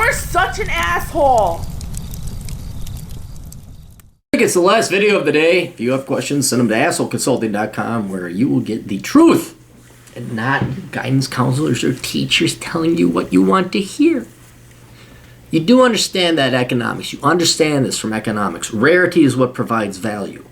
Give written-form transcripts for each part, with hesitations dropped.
You're such an asshole. I think it's the last video of the day. If you have questions, send them to assholeconsulting.com, where you will get the truth and not guidance counselors or teachers telling you what you want to hear. You do understand that economics. You understand this from economics. Rarity is what provides value.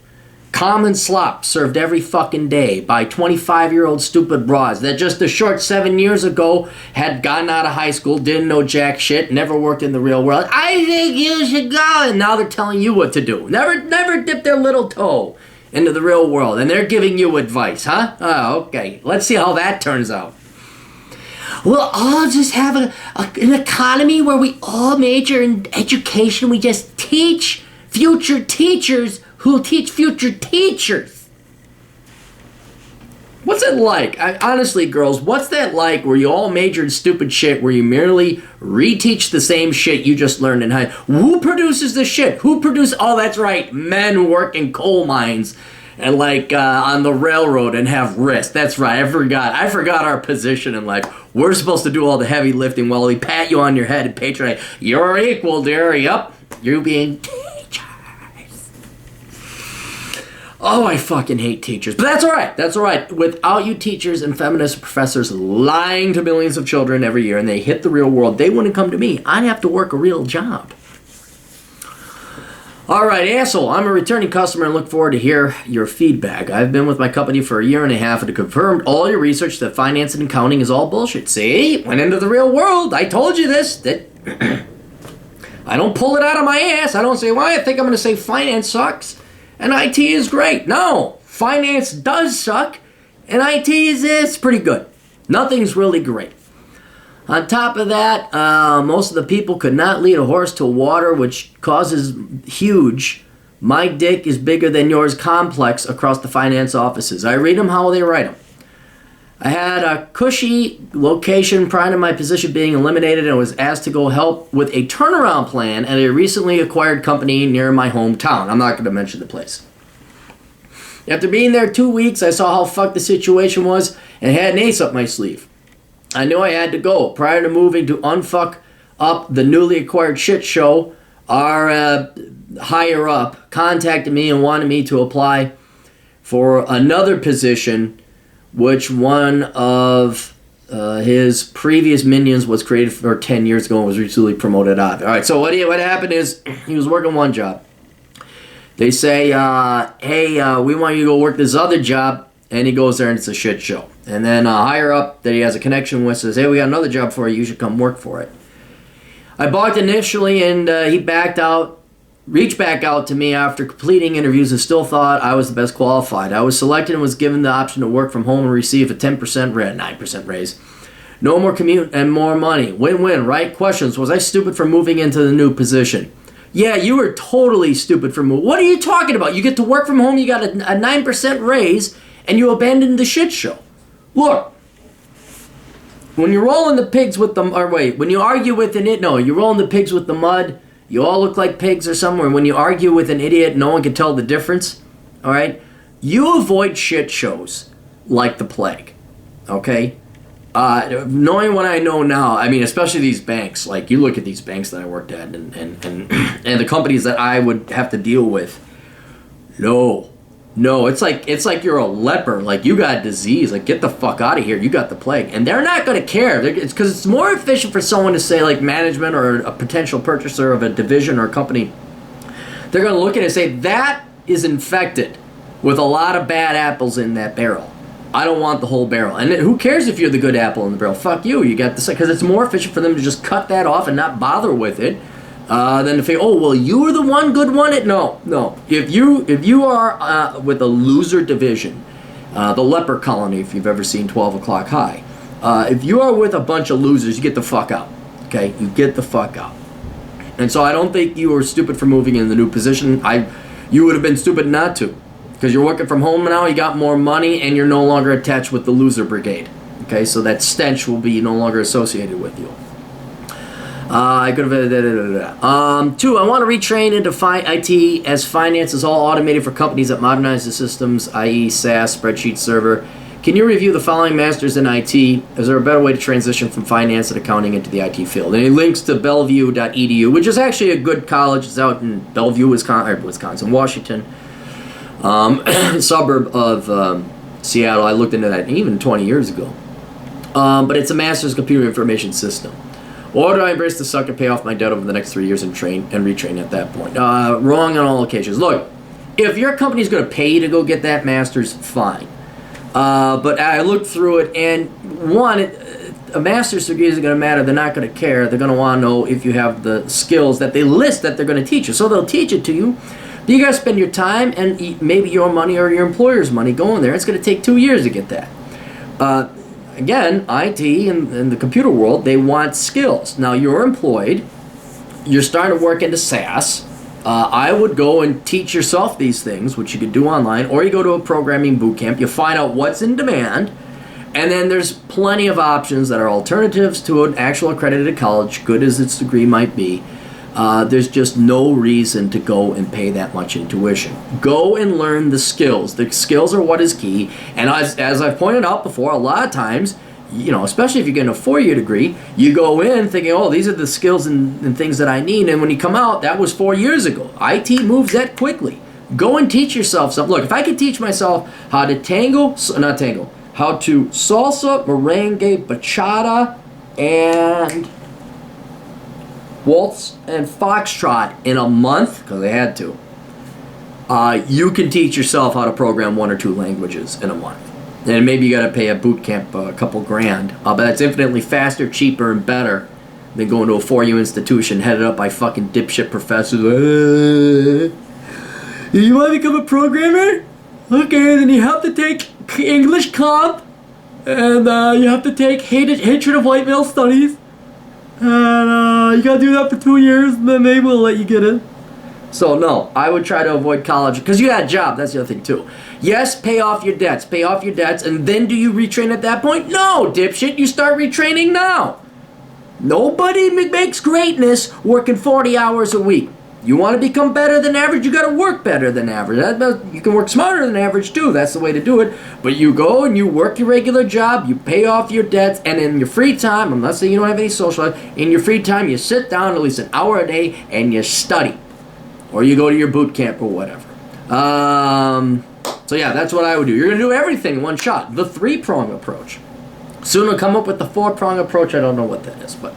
Common slop served every fucking day by 25-year-old stupid broads that just a short 7 years ago had gotten out of high school, didn't know jack shit, never worked in the real world. I think you should go. And now they're telling you what to do. Never dip their little toe into the real world. And they're giving you advice, huh? Oh, okay. Let's see how that turns out. We'll all just have an economy where we all major in education. We just teach future teachers who'll teach future teachers. What's it like? Honestly, girls, what's that like where you all major in stupid shit, where you merely reteach the same shit you just learned in high school? Who produces the shit? Who produces? Oh, that's right. Men who work in coal mines and on the railroad and have wrists. That's right. I forgot our position in life. We're supposed to do all the heavy lifting while we pat you on your head and patronize. You're equal, dear. Yup. You're being teachers. Oh, I fucking hate teachers. But that's all right. That's all right. Without you teachers and feminist professors lying to millions of children every year and they hit the real world, they wouldn't come to me. I'd have to work a real job. All right, asshole. I'm a returning customer and look forward to hear your feedback. I've been with my company for a year and a half and it confirmed all your research that finance and accounting is all bullshit. See? Went into the real world. I told you this. That I don't pull it out of my ass. I don't say, well, I think I'm going to say finance sucks and IT is great. No, finance does suck and IT is pretty good. Nothing's really great. On top of that, most of the people could not lead a horse to water, which causes huge, my dick is bigger than yours complex across the finance offices. I read them how they write them. I had a cushy location prior to my position being eliminated and was asked to go help with a turnaround plan at a recently acquired company near my hometown. I'm not going to mention the place. After being there 2 weeks, I saw how fucked the situation was and had an ace up my sleeve. I knew I had to go. Prior to moving to unfuck up the newly acquired shit show, our higher up contacted me and wanted me to apply for another position, which one of his previous minions was created for 10 years ago and was recently promoted out. All right, so what happened is he was working one job. They say, hey, we want you to go work this other job. And he goes there and it's a shit show. And then higher up that he has a connection with says, hey, we got another job for you. You should come work for it. I balked initially and he reached back out to me after completing interviews and still thought I was the best qualified. I was selected and was given the option to work from home and receive a 9% raise. No more commute and more money. Win-win, right? Questions. Was I stupid for moving into the new position? Yeah, you were totally stupid for moving. What are you talking about? You get to work from home, you got a 9% raise, and you abandoned the shit show. Look, when you're rolling the pigs with the... Or wait, when you argue with an... No, you're rolling the pigs with the mud. You all look like pigs or somewhere. When you argue with an idiot, no one can tell the difference. All right? You avoid shit shows like the plague. Okay? Knowing what I know now, I mean, especially these banks. Like, you look at these banks that I worked at and the companies that I would have to deal with. No, it's like you're a leper. Like, you got a disease. Like, get the fuck out of here. You got the plague. And they're not going to care. It's because it's more efficient for someone to say, like, management or a potential purchaser of a division or a company. They're going to look at it and say, that is infected with a lot of bad apples in that barrel. I don't want the whole barrel. And who cares if you're the good apple in the barrel? Fuck you. You got this. Because it's more efficient for them to just cut that off and not bother with it. Then to say, oh, well, you were the one good one. No. If you are with a loser division, the leper colony, if you've ever seen 12 O'Clock High, if you are with a bunch of losers, you get the fuck out. Okay, you get the fuck out. And so I don't think you were stupid for moving in the new position. You would have been stupid not to, because you're working from home now. You got more money, and you're no longer attached with the loser brigade. Okay, so that stench will be no longer associated with you. I could have. 2. I want to retrain into IT as finance is all automated for companies that modernize the systems, i.e. SaaS, spreadsheet server, Can you review the following masters in IT? Is there a better way to transition from finance and accounting into the IT field? And he links to bellevue.edu, which is actually a good college. It's out in Bellevue, Wisconsin, Washington, suburb of Seattle. I looked into that even 20 years ago. But it's a master's computer information system. Or do I embrace the suck and pay off my debt over the next 3 years and retrain at that point? Wrong on all occasions. Look, if your company's going to pay you to go get that master's, fine. But I looked through it, and a master's degree isn't going to matter. They're not going to care. They're going to want to know if you have the skills that they list that they're going to teach you. So they'll teach it to you. But you got to spend your time and maybe your money or your employer's money going there. It's going to take 2 years to get that. Again, IT and the computer world, they want skills. Now, you're employed. You're starting to work into SaaS. I would go and teach yourself these things, which you could do online, or you go to a programming boot camp. You find out what's in demand, and then there's plenty of options that are alternatives to an actual accredited college, good as its degree might be. There's just no reason to go and pay that much in tuition. Go and learn the skills. The skills are what is key, and as I've pointed out before, a lot of times, especially if you're getting a 4-year degree, you go in thinking, oh, these are the skills and things that I need, and when you come out, that was 4 years ago. IT moves that quickly. Go and teach yourself something. Look, if I could teach myself how to how to salsa, merengue, bachata, and waltz and foxtrot in a month, because I had to, you can teach yourself how to program 1 or 2 languages in a month. And maybe you got to pay a boot camp a couple grand. But that's infinitely faster, cheaper, and better than going to a 4-year institution headed up by fucking dipshit professors. You want to become a programmer? Okay, then you have to take English comp, and you have to take hatred of white male studies, and you got to do that for 2 years, and then maybe we'll let you get in. So no, I would try to avoid college, because you got a job, that's the other thing too. Yes, pay off your debts, and then do you retrain at that point? No, dipshit, you start retraining now. Nobody makes greatness working 40 hours a week. You want to become better than average, you got to work better than average. You can work smarter than average too, that's the way to do it. But you go and you work your regular job, you pay off your debts, and in your free time, I'm not saying you don't have any social life, in your free time you sit down at least an hour a day and you study. Or you go to your boot camp or whatever. So yeah, that's what I would do. You're going to do everything in one shot. The 3-prong approach. Soon we'll come up with the 4-prong approach. I don't know what that is, but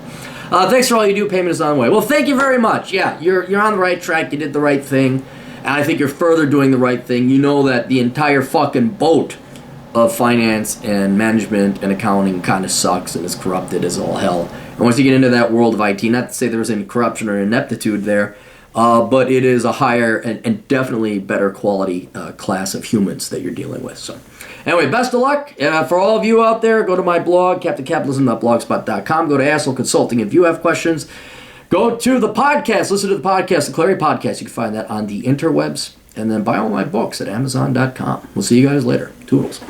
thanks for all you do. Payment is on the way. Well, thank you very much. Yeah, you're on the right track. You did the right thing. And I think you're further doing the right thing. You know that the entire fucking boat of finance and management and accounting kind of sucks and is corrupted as all hell. And once you get into that world of IT, not to say there was any corruption or ineptitude there, but it is a higher and definitely better quality class of humans that you're dealing with. So anyway, best of luck. For all of you out there, go to my blog, captaincapitalism.blogspot.com. Go to Asshole Consulting if you have questions. Go to the podcast. Listen to the podcast, the Clary Podcast. You can find that on the interwebs. And then buy all my books at Amazon.com. We'll see you guys later. Toodles.